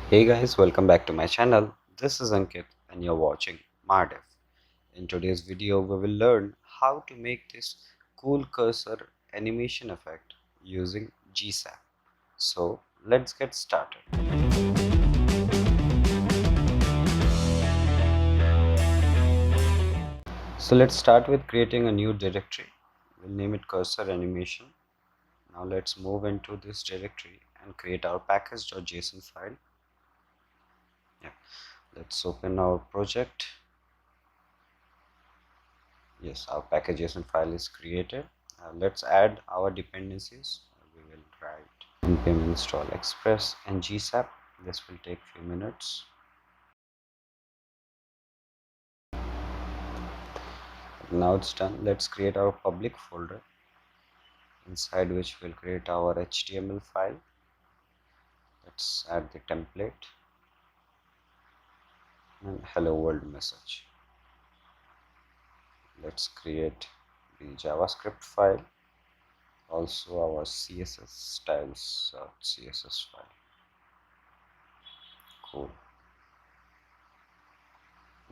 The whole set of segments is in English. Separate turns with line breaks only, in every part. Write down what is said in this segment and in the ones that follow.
Hey guys, welcome back to my channel. This is Ankit and you're watching Mardev. In today's video, we will learn how to make this cool cursor animation effect using GSAP. So let's get started. So let's start with creating a new directory. We'll name it cursor animation. Now let's move into this directory and create our package.json file. Yeah. Let's open our project. Yes, our package.json file is created. Let's add our dependencies. We will write npm install express and GSAP. This will take few minutes. Now it's done. Let's create our public folder inside which we'll create our HTML file. Let's add the template and hello world message. Let's create the JavaScript file, also our CSS styles CSS file. Cool.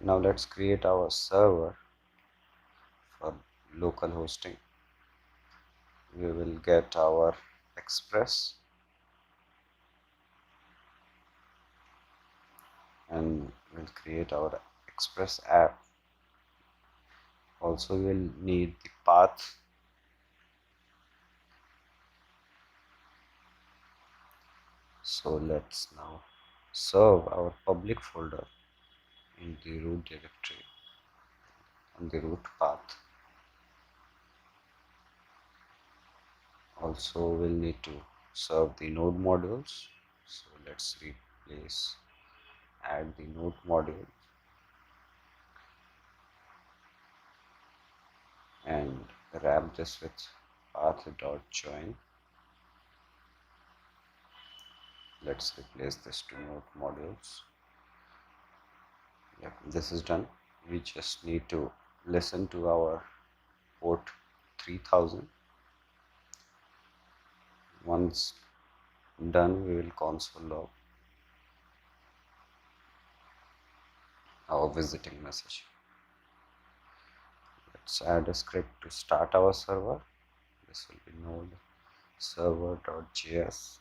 Now let's create our server for local hosting. We will get our express and we'll create our express app. Also we'll need the path. So let's now serve our public folder in the root directory on the root path. Also we'll need to serve the node modules. So let's replace add the node module and wrap this with path.join. Let's replace this to node modules. Yep, this is done. We just need to listen to our port 3000. Once done, we will console log our visiting message. Let's add a script to start our server. This will be node server.js.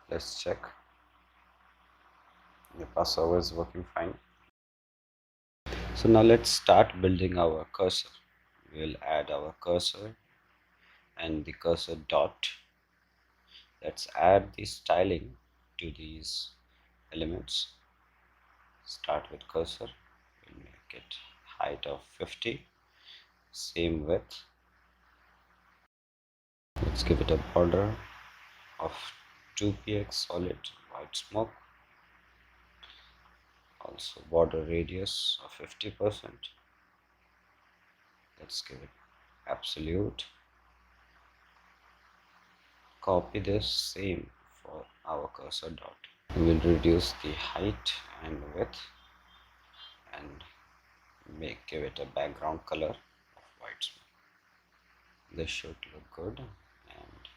Let's check. Yep, our server is working fine. So now let's start building our cursor. We'll add our cursor and the cursor dot. Let's add the styling to these elements. Start with cursor. We'll make it height of 50, same width. Let's give it a border of 2px solid white smoke. Also border radius of 50%. Let's give it absolute. Copy this same for our cursor dot. We will reduce the height and width and give it a background color of white smoke. This should look good, and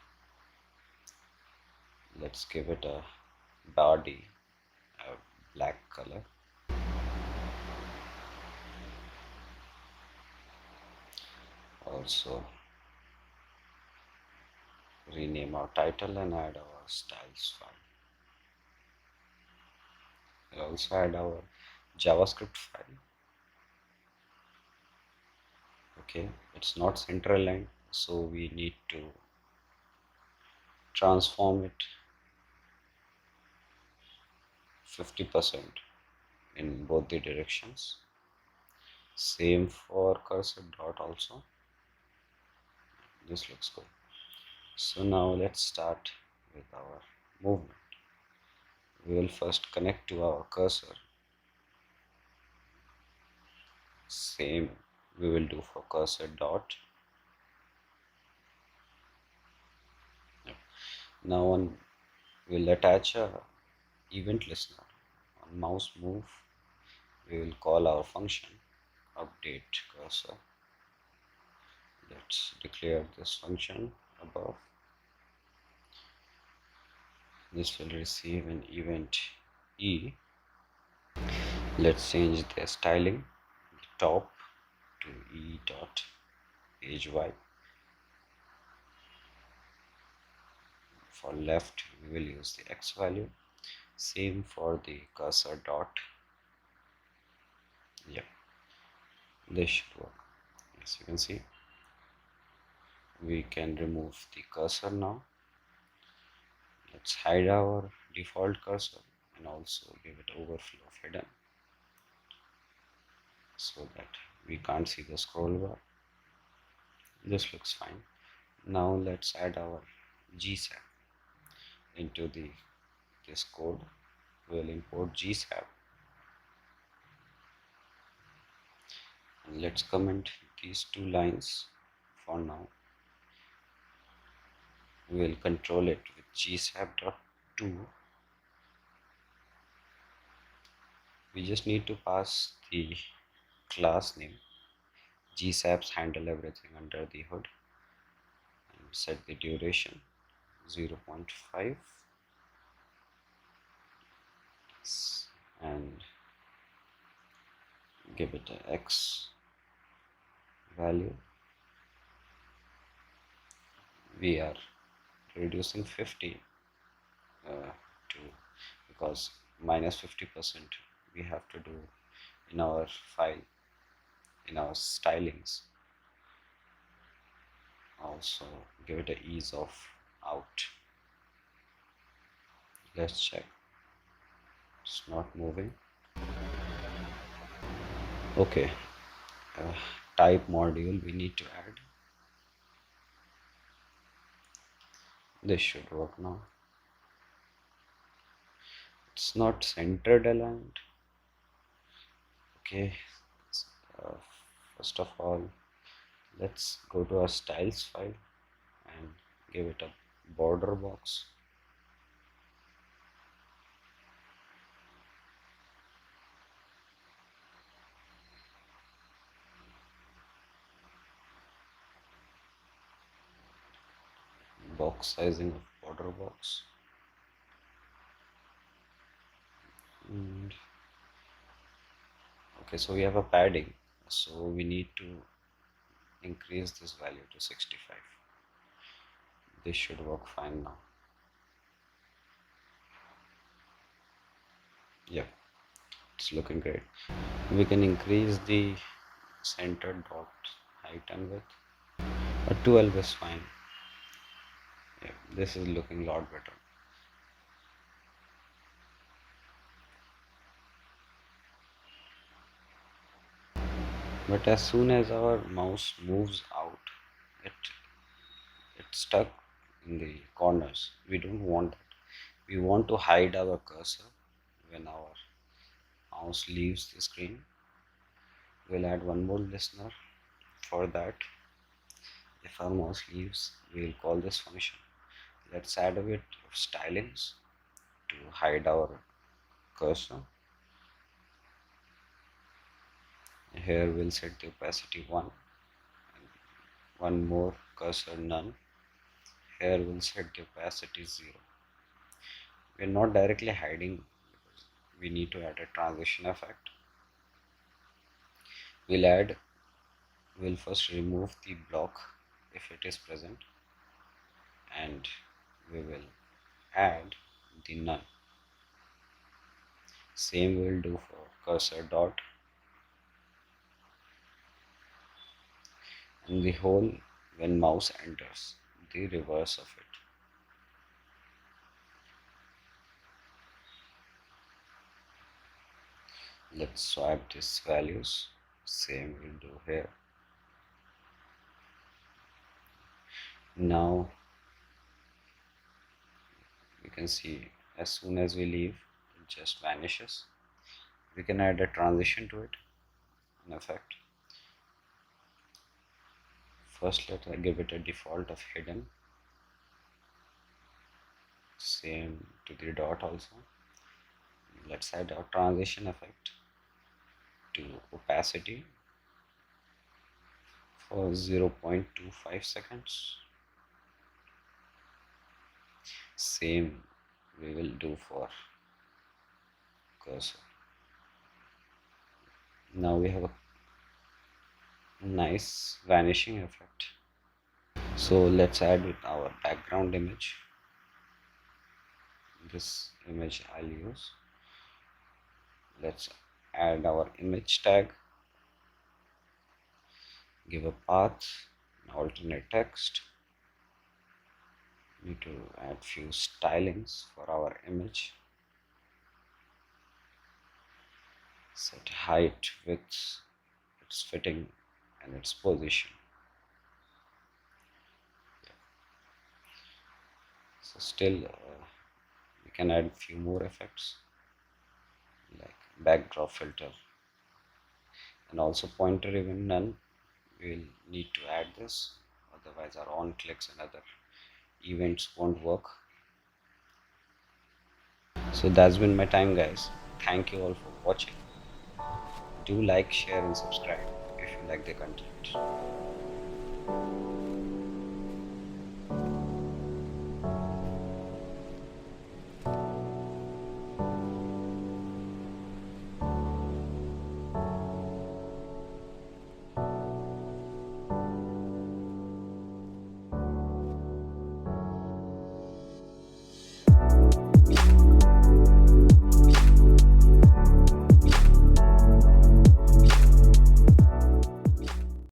let's give it a body, a black color. Also rename our title and add our styles file. We'll also add our JavaScript file. Okay, it's not center aligned, so we need to transform it 50% in both the directions. Same for cursor dot also. This looks good. So now let's start with our movement. We will first connect to our cursor. Same we will do for cursor dot. Now we'll attach a event listener. On mouse move, we will call our function update cursor. Let's declare this function above. This will receive an event E. Let's change the styling top to E dot page Y. For left we will use the X value. Same for the cursor dot. Yeah, this should work. As you can see, we can remove the cursor now. Let's hide our default cursor and also give it overflow of hidden so that we can't see the scroll bar. This looks fine. Now let's add our GSAP into this code. We'll import GSAP and let's comment these two lines for now. We'll control it with gsap.to. We just need to pass the class name. GSAPs handle everything under the hood, and set the duration 0.5 and give it a X value. We are reducing 50 to because minus 50% we have to do in our file, in our stylings. Also give it a ease of out. Let's check. It's not moving. Okay, type module we need to add. This should work now. It's not centered aligned. Okay, uh, first of all let's go to our styles file and give it a border box. Box sizing of border box, and okay, so we have a padding, so we need to increase this value to 65. This should work fine now. Yeah, it's looking great. We can increase the center dot height and width. A 12 is fine. Yeah, this is looking a lot better. But as soon as our mouse moves out, it's stuck in the corners. We don't want that. We want to hide our cursor when our mouse leaves the screen. We'll add one more listener. For that, if our mouse leaves, we'll call this function. Let's add a bit of stylings to hide our cursor. Here we'll set the opacity 1, one more cursor none. Here we'll set the opacity 0. We're not directly hiding because we need to add a transition effect. We'll first remove the block if it is present, and we will add the none. Same we'll do for cursor dot, and the whole when mouse enters, the reverse of it. Let's swap these values. Same we'll do here. Now you can see as soon as we leave, it just vanishes. We can add a transition to it in effect. First let's give it a default of hidden. Same to the dot also. Let's add our transition effect to opacity for 0.25 seconds. Same we will do for cursor. Now we have a nice vanishing effect. So let's add with our background image. This image I'll use. Let's add our image tag, give a path, alternate text. Need to add few stylings for our image. Set height, width, its fitting and its position. So still we can add few more effects like backdrop filter, and also pointer even none. We'll need to add this, otherwise our on clicks and other events won't work. So that's been my time, guys. Thank you all for watching. Do like, share and subscribe if you like the content.